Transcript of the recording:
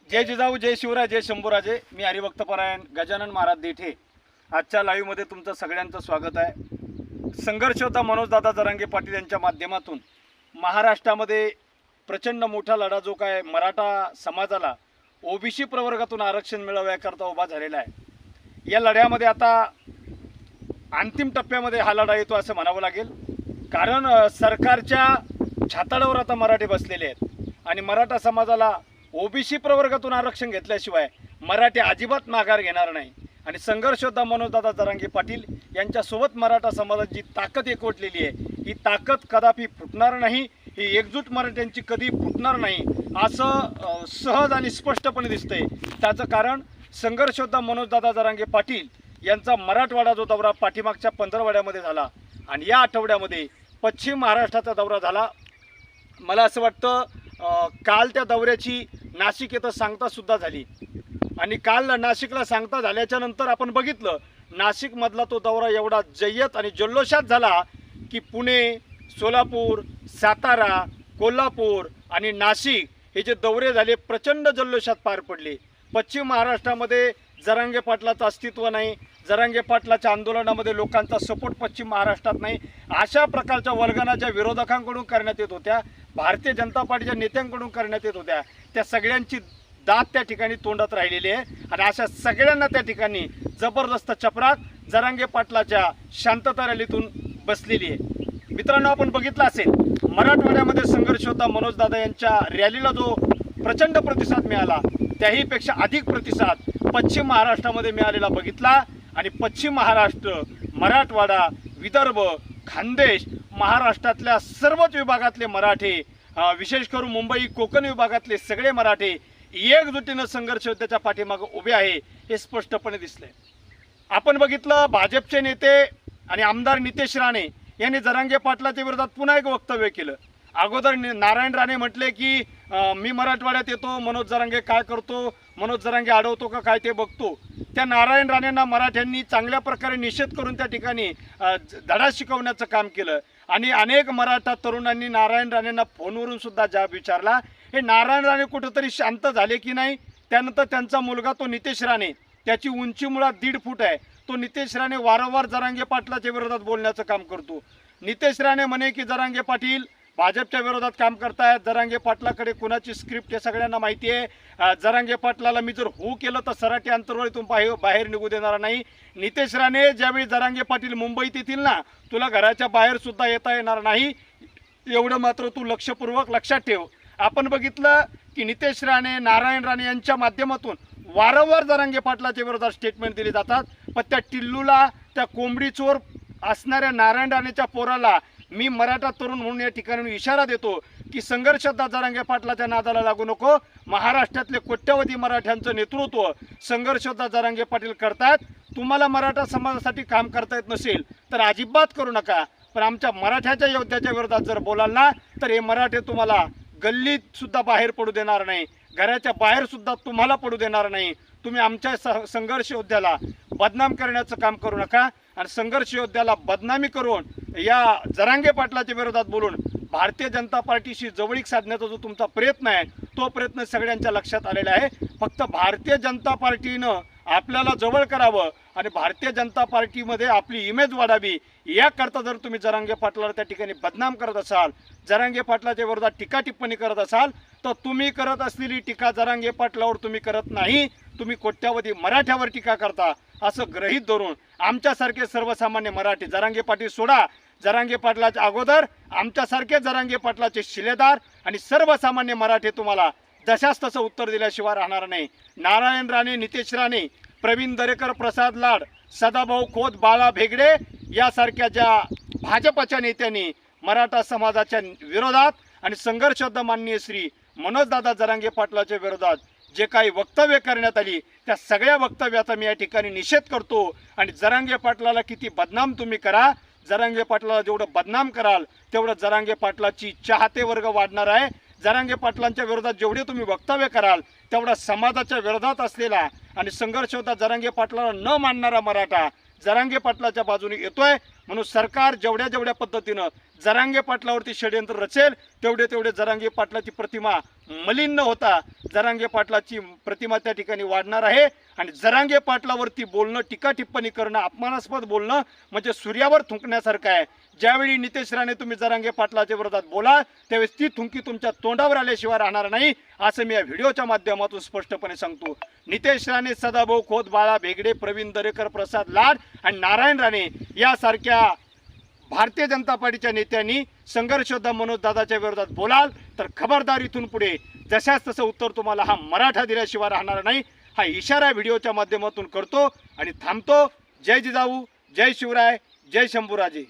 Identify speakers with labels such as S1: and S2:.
S1: जय जिजाऊ, जय शिवराय, जय शंभूराजे. मी हरिभक्त परायण गजानन महाराज देठे. आजच्या लाईव्हमध्ये तुमचं सगळ्यांचं स्वागत आहे. संघर्ष होता मनोजदादा जरांगे पाटील यांच्या माध्यमातून महाराष्ट्रामध्ये प्रचंड मोठा लढा जो काय मराठा समाजाला ओबीसी प्रवर्गातून आरक्षण मिळवण्याकरता उभा झालेला आहे. या लढ्यामध्ये आता अंतिम टप्प्यामध्ये हा लढा येतो असं म्हणावं लागेल. कारण सरकारच्या छाताडावर आता मराठे बसलेले आहेत आणि मराठा समाजाला ओबीसी प्रवर्गातून आरक्षण घेतल्याशिवाय मराठी अजिबात माघार घेणार नाही. आणि संघर्ष होता मनोजदादा जरांगे पाटील यांच्यासोबत मराठा समाजाची जी ताकद एकवटलेली आहे, ही ताकद कदापि फुटणार नाही. ही एकजूट मराठ्यांची कधी फुटणार नाही असं सहज आणि स्पष्टपणे दिसतंय. त्याचं कारण संघर्ष होता मनोजदादा जरांगे पाटील यांचा मराठवाडा जो दौरा पाठीमागच्या 15 झाला आणि या आठवड्यामध्ये पश्चिम महाराष्ट्राचा दौरा झाला. मला असं वाटतं काल त्या दौऱ्याची नाशिक येथे सांगतासुद्धा झाली आणि काल नाशिकला सांगता झाल्याच्या नंतर आपण बघितलं नाशिकमधला तो दौरा एवढा जय्यत आणि जल्लोषात झाला की पुणे, सोलापूर, सातारा, कोल्हापूर आणि नाशिक हे जे दौरे झाले प्रचंड जल्लोषात पार पडले. पश्चिम महाराष्ट्रामध्ये जरांगे पाटलाचं अस्तित्व नाही, जरांगे पाटलाच्या आंदोलनामध्ये लोकांचा सपोर्ट पश्चिम महाराष्ट्रात नाही, अशा प्रकारच्या वल्गनाच्या विरोधकांकडून करण्यात येत होत्या, भारतीय जनता पार्टीच्या नेत्यांकडून करण्यात येत होत्या. त्या सगळ्यांची दात त्या ठिकाणी तोंडात राहिलेली आहे आणि अशा सगळ्यांना त्या ठिकाणी जबरदस्त चपराक जरांगे पाटलाच्या शांतता रॅलीतून बसलेली आहे. मित्रांनो, आपण बघितलं असेल मराठवाड्यामध्ये संघर्ष होता मनोजदादा यांच्या रॅलीला जो प्रचंड प्रतिसाद मिळाला त्याहीपेक्षा अधिक प्रतिसाद पश्चिम महाराष्ट्रामध्ये मिळालेला बघितला. आणि पश्चिम महाराष्ट्र, मराठवाडा, विदर्भ, खानदेश, महाराष्ट्रातल्या सर्वच विभागातले मराठे, विशेष करून मुंबई कोकण विभागातले सगळे मराठे एकजुटीनं संघर्ष त्याच्या पाठीमागे उभे आहे हे स्पष्टपणे दिसले. आपण बघितलं भाजपचे नेते आणि आमदार नितेश राणे यांनी जरांगे पाटलाच्या विरोधात पुन्हा एक वक्तव्य केलं. अगोदर नारायण राणे म्हटले की मी मराठवाड्यात येतो, मनोज जरांगे काय करतो, मनोज जरांगे अडवतो का काय ते बघतो. त्या नारायण राणेंना मराठ्यांनी चांगल्या प्रकारे निषेध करून त्या ठिकाणी धडा शिकवण्याचं काम केलं आणि अनेक मराठा तरुणांनी नारायण राणेंना फोनवरून सुद्धा जाब विचारला. हे नारायण राणे कुठंतरी शांत झाले की नाही. त्यानंतर त्यांचा मुलगा तो नितेश राणे, त्याची उंची मुळात 1.5 फूट आहे, तो नितेश राणे वारंवार जरांगे पाटलाच्या विरोधात बोलण्याचं काम करतो. नितेश राणे म्हणे की जरांगे पाटील भाजपच्या विरोधात काम करतायत, जरांगे पाटलाकडे कुणाची स्क्रिप्ट हे सगळ्यांना माहिती आहे. जरांगे पाटलाला मी जर हो केलं तर सराटी अंतर्वळीतून बाहेर निघू देणार नाही. नितेश राणे, ज्यावेळी जरांगे पाटील मुंबईत येतील ना, तुला घराच्या बाहेर सुद्धा येता येणार नाही, एवढं मात्र तू लक्षपूर्वक लक्षात ठेव. आपण बघितलं की नितेश राणे, नारायण राणे यांच्या माध्यमातून वारंवार जरांगे पाटलाच्या विरोधात स्टेटमेंट दिले जातात. पण त्या टिल्लूला, त्या कोंबडी चोर असणाऱ्या नारायण राणेच्या पोराला मी मराठा तरुण म्हणून या ठिकाणी इशारा देतो की संघर्षदा जरांगे पाटलाच्या नादाला लागू नको. महाराष्ट्रातले कोट्यवधी मराठ्यांचं नेतृत्व संघर्षदा जरांगे पाटील करतायत. तुम्हाला मराठा समाजासाठी काम करता येत नसेल तर अजिबात करू नका, पण आमच्या मराठ्याच्या योद्ध्याच्या विरोधात जर बोलाल ना तर हे मराठे तुम्हाला गल्लीत सुद्धा बाहेर पडू देणार नाही, घराच्या बाहेर सुद्धा तुम्हाला पडू देणार नाही. तुम्ही आमच्या संघर्ष योद्ध्याला बदनाम करण्याचं काम करू नका आणि संघर्ष योद्ध्याला बदनामी करून या जरांगे पाटलाच्या विरोधात बोलून भारतीय जनता पार्टीशी जवळीक साधण्याचा जो तुमचा प्रयत्न आहे तो प्रयत्न सगळ्यांच्या लक्षात आलेला आहे. फक्त भारतीय जनता पार्टीनं आपल्याला जवळ करावं आणि भारतीय जनता पार्टीमध्ये आपली इमेज वाढावी याकरता जर तुम्ही जरांगे पाटलाला त्या ठिकाणी बदनाम करत असाल, जरांगे पाटलाच्या विरोधात टीका टिप्पणी करत असाल तर तुम्ही करत असलेली टीका जरांगे पाटलावर तुम्ही करत नाही, तुम्ही कोट्यावधी मराठ्यावर टीका करता असं गृहीत धरून आमच्यासारखे सर्वसामान्य मराठी, जरांगे पाटील सोडा, जरांगे पाटलाच्या अगोदर आमच्यासारखे जरांगे पाटलाचे शिलेदार आणि सर्वसामान्य मराठी तुम्हाला जशास तसं उत्तर दिल्याशिवाय राहणार नाही. नारायण राणे, नितेश राणे, प्रवीण दरेकर, प्रसाद लाड, सदाभाऊ खोत, बाळा भेगडे यासारख्या ज्या भाजपच्या नेत्यांनी मराठा समाजाच्या विरोधात आणि संघर्षयोद्धा माननीय श्री मनोजदादा जरांगे पाटलाच्या विरोधात जे काही वक्तव्य करण्यात आली त्या सगळ्या वक्तव्याचा मी या ठिकाणी निषेध करतो. आणि जरांगे पाटलाला किती बदनाम तुम्ही करा, जरांगे पाटलाला जेवढं बदनाम कराल तेवढं जरांगे पाटलाची चाहते वर्ग वाढणार आहे. जरांगे पाटलांच्या विरोधात जेवढे तुम्ही वक्तव्य कराल तेवढा समाजाच्या विरोधात असलेला आणि संघर्ष होता जरांगे पाटलाला न मानणारा मराठा जरांगे पाटलाच्या बाजूने येतोय. म्हणून सरकार जेवढ्या जेवढ्या पद्धतीनं जरांगे पाटलावरती षडयंत्र रचेल तेवढे जरांगे पाटलाची प्रतिमा मलिन न होता जरांगे पाटलाची प्रतिमा त्या ठिकाणी वाढणार आहे. आणि जरांगे पाटलावरती बोलणं, टीका टिप्पणी करणं, अपमानास्पद बोलणं म्हणजे सूर्यावर थुंकण्यासारखं आहे. ज्यावेळी नितेश राणे तुम्ही जरांगे पाटलाच्या विरोधात बोला त्यावेळेस ती थुंकी तुमच्या तोंडावर आल्याशिवाय राहणार नाही असं मी या व्हिडिओच्या माध्यमातून स्पष्टपणे सांगतो. नितेश राणे, सदाभाऊ खोत, बाळा भेगडे, प्रवीण दरेकर, प्रसाद लाड आणि नारायण राणे यासारख्या भारतीय जनता पार्टीच्या नेत्यांनी संघर्ष योद्धा मनोज दादाच्या विरोधात बोलाल तर खबरदार इथून पुढे जशाच तसं उत्तर तुम्हाला हा मराठा दिल्याशिवाय राहणार नाही. हा इशारा व्हिडिओच्या माध्यमातून करतो आणि थांबतो. जय जिजाऊ, जय शिवराय, जय शंभूराजे.